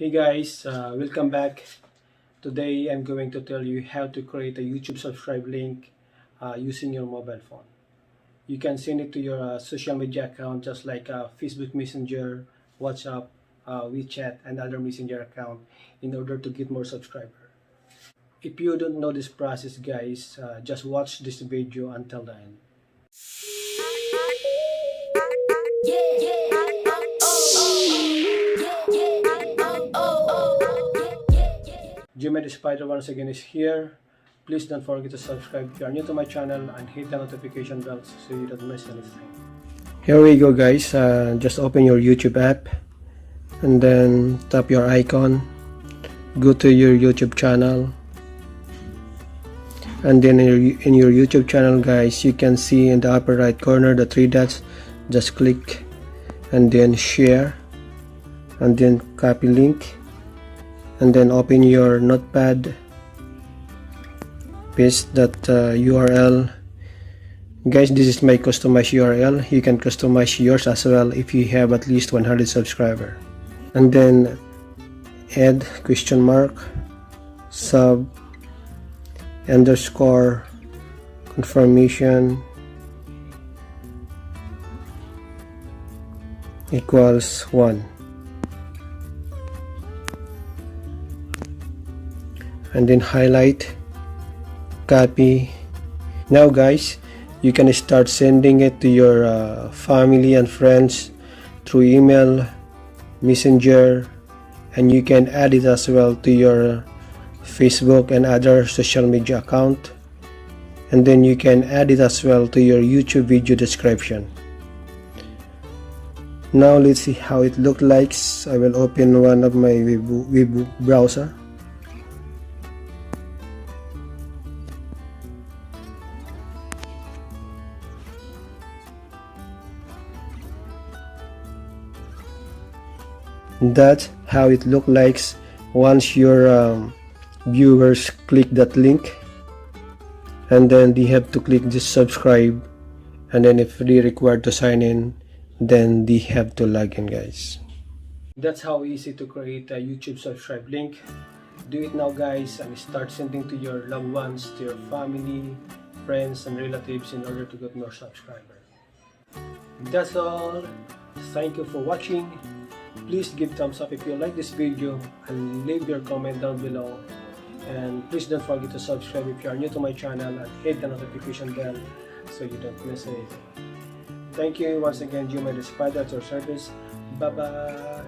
Hey guys, welcome back. Today I'm going to tell you how to create a YouTube subscribe link using your mobile phone. You can send it to your social media account just like Facebook Messenger, WhatsApp, WeChat, and other messenger account in order to get more subscribers. If you don't know this process guys, just watch this video until the end. Jemaithespider once again is here. Please don't forget to subscribe if you are new to my channel and hit the notification bell so you don't miss anything. Here we go guys, just open your YouTube app and then tap your icon, go to your YouTube channel, and then in your YouTube channel guys, you can see in the upper right corner the three dots. Just click and then share and then copy link and then open your notepad, paste that URL. Guys, this is my customized URL. You can customize yours as well if you have at least 100 subscribers. And then add question mark sub underscore confirmation equals 1, and then highlight, copy. Now guys, you can start sending it to your family and friends through email, messenger, and you can add it as well to your Facebook and other social media account, and then you can add it as well to your YouTube video description. Now let's see how it looks like. I will open one of my web browser. That's how it looks like once your viewers click that link, and then they have to click this subscribe, and then if they required to sign in, then they have to log in guys. That's how easy to create a YouTube subscribe link. Do it now guys and start sending to your loved ones, to your family, friends and relatives in order to get more subscribers. That's all. Thank you for watching. Please give thumbs up if you like this video and leave your comment down below, and please don't forget to subscribe if you are new to my channel and hit the notification bell so you don't miss anything. Thank you once again, jemaithespider at your service. Bye bye.